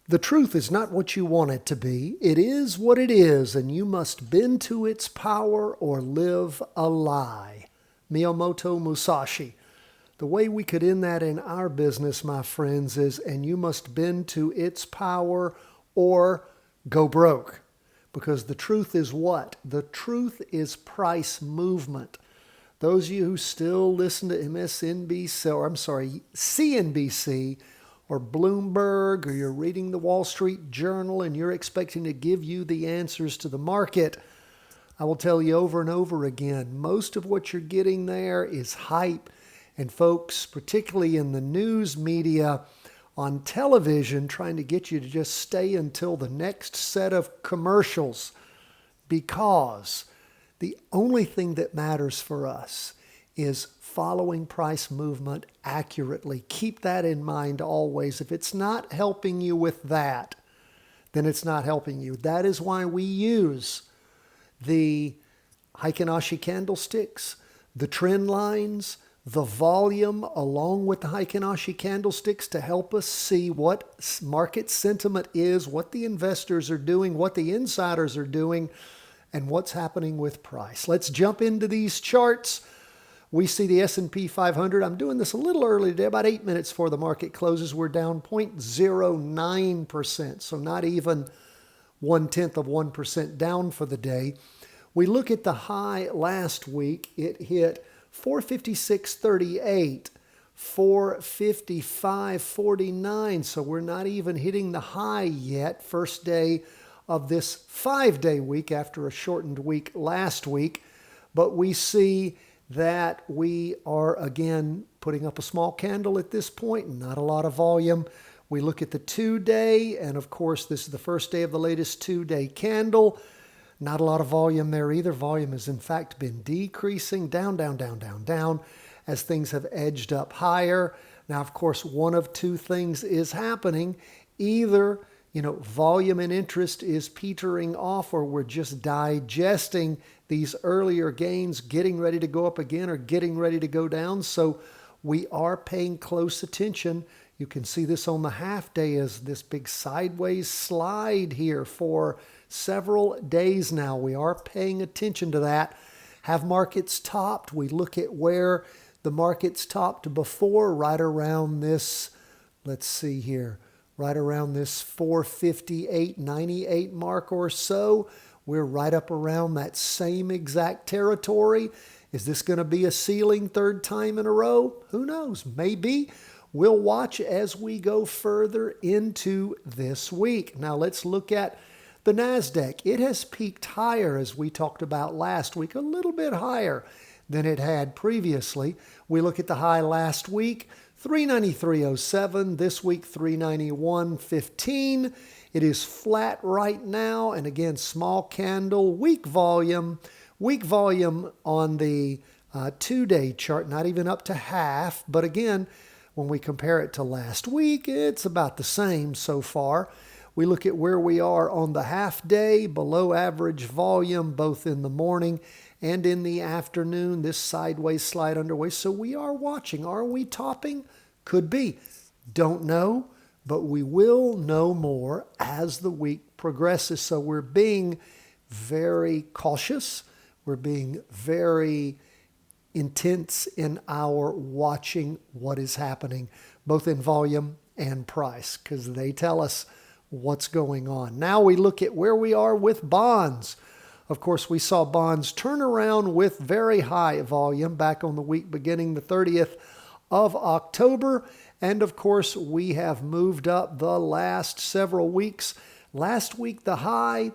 The truth is not what you want it to be. It is what it is, and you must bend to its power or live a lie. Miyamoto Musashi. The way we could end that in our business, my friends, is and you must bend to its power or go broke. Because the truth is what? The truth is price movement. Those of you who still listen to CNBC or Bloomberg, or you're reading the Wall Street Journal and you're expecting to give you the answers to the market, I will tell you over and over again, most of what you're getting there is hype. And folks, particularly in the news media, on television, trying to get you to just stay until the next set of commercials, because the only thing that matters for us is following price movement accurately. Keep that in mind always. If it's not helping you with that, then it's not helping you. That is why we use the Heikin-Ashi candlesticks, the trend lines, the volume along with the Heikin-Ashi candlesticks to help us see what market sentiment is, what the investors are doing, what the insiders are doing, and what's happening with price. Let's jump into these charts. We see the S&P 500. I'm doing this a little early today, about 8 minutes before the market closes. We're down 0.09%, so not even 0.1% down for the day. We look at the high last week. It hit 456.38, 455.49. So we're not even hitting the high yet. First day of this 5-day week after a shortened week last week. But we see that we are again putting up a small candle at this point, not a lot of volume. We look at the 2-day, and of course this is the first day of the latest 2-day candle. Not a lot of volume there either. Volume has in fact been decreasing down as things have edged up higher. Now, of course, one of two things is happening. Either, volume and interest is petering off, or we're just digesting these earlier gains, getting ready to go up again or getting ready to go down. So we are paying close attention. You can see this on the half day as this big sideways slide here for several days now. We are paying attention to that. Have markets topped? We look at where the markets topped before, right around this, let's see here, right around this 458.98 mark or so. We're right up around that same exact territory. Is this going to be a ceiling third time in a row? Who knows? Maybe. We'll watch as we go further into this week. Now let's look at the NASDAQ. It has peaked higher, as we talked about last week, a little bit higher than it had previously. We look at the high last week, 393.07. This week, 391.15. It is flat right now, and again, small candle, weak volume on the 2-day chart, not even up to half. But again, when we compare it to last week, it's about the same so far. We look at where we are on the half day, below average volume, both in the morning and in the afternoon. This sideways slide underway. So we are watching. Are we topping? Could be. Don't know. But we will know more as the week progresses. So we're being very cautious. We're being very intense in our watching what is happening, both in volume and price, because they tell us what's going on. Now we look at where we are with bonds. Of course, we saw bonds turn around with very high volume back on the week beginning the 30th of October. And of course, we have moved up the last several weeks. Last week, the high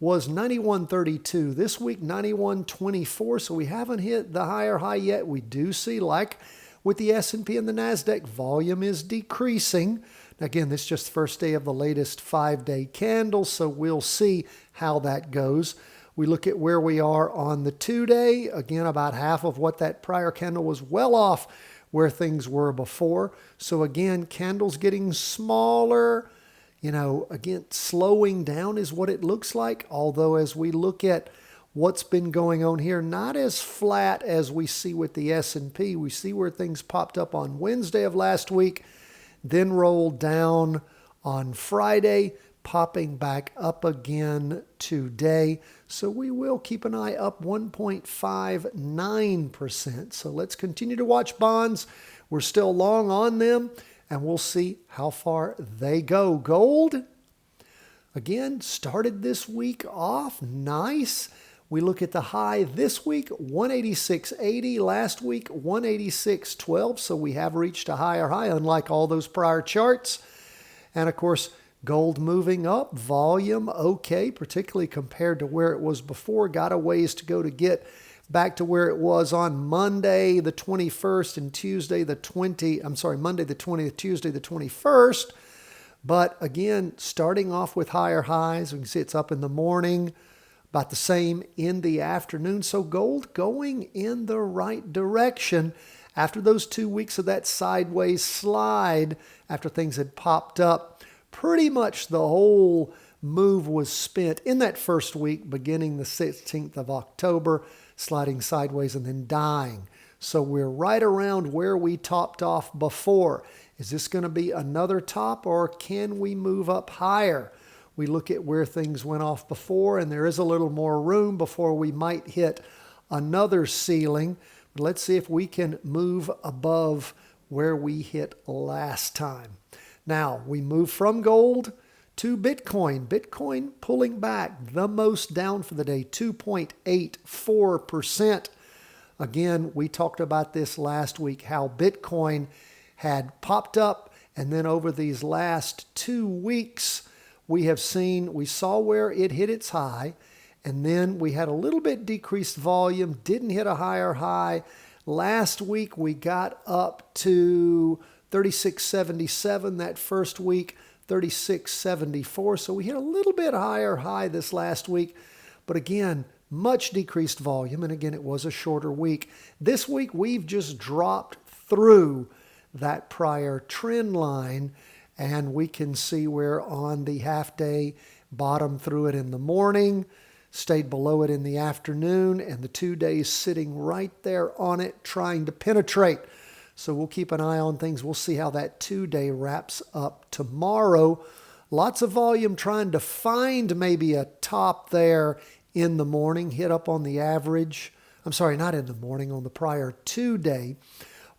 was 91.32. This week, 91.24. So we haven't hit the higher high yet. We do see, like with the S&P and the NASDAQ, volume is decreasing. Again, this is just the first day of the latest 5-day candle, so we'll see how that goes. We look at where we are on the 2-day. Again, about half of what that prior candle was, well off where things were before. So again, candles getting smaller, again, slowing down is what it looks like. Although as we look at what's been going on here, not as flat as we see with the S&P. We see where things popped up on Wednesday of last week, then rolled down on Friday, popping back up again today. So we will keep an eye up 1.59%. So let's continue to watch bonds. We're still long on them, and we'll see how far they go. Gold, again, started this week off nice. We look at the high this week, 186.80. Last week, 186.12. So we have reached a higher high, unlike all those prior charts. And of course, gold moving up, volume okay, particularly compared to where it was before. Got a ways to go to get back to where it was on Monday the 21st and Monday the 20th, Tuesday the 21st. But again, starting off with higher highs. We can see it's up in the morning, about the same in the afternoon. So gold going in the right direction after those 2 weeks of that sideways slide, after things had popped up. Pretty much the whole move was spent in that first week, beginning the 16th of October, sliding sideways and then dying. So we're right around where we topped off before. Is this going to be another top, or can we move up higher? We look at where things went off before, and there is a little more room before we might hit another ceiling. But let's see if we can move above where we hit last time. Now, we move from gold to Bitcoin. Bitcoin pulling back the most down for the day, 2.84%. Again, we talked about this last week, how Bitcoin had popped up, and then over these last 2 weeks, we saw where it hit its high, and then we had a little bit decreased volume, didn't hit a higher high. Last week, we got up to 36.77 that first week, 36.74. So we hit a little bit higher high this last week. But again, much decreased volume. And again, it was a shorter week. This week, we've just dropped through that prior trend line. And we can see where on the half day, bottom through it in the morning, stayed below it in the afternoon, and the 2 days sitting right there on it, trying to penetrate. So we'll keep an eye on things. We'll see how that 2-day wraps up tomorrow. Lots of volume trying to find maybe a top there in the morning, hit up on the average. I'm sorry, not in the morning, on the prior 2-day.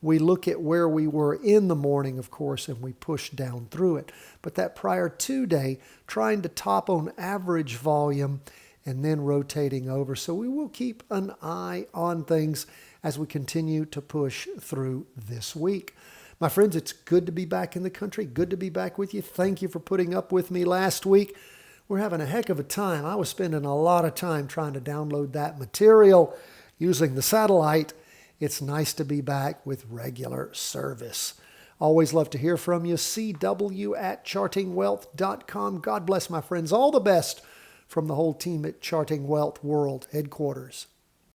We look at where we were in the morning, of course, and we push down through it. But that prior 2-day, trying to top on average volume and then rotating over. So we will keep an eye on things as we continue to push through this week. My friends, it's good to be back in the country. Good to be back with you. Thank you for putting up with me last week. We're having a heck of a time. I was spending a lot of time trying to download that material using the satellite. It's nice to be back with regular service. Always love to hear from you. cw@chartingwealth.com. God bless, my friends. All the best from the whole team at Charting Wealth World Headquarters.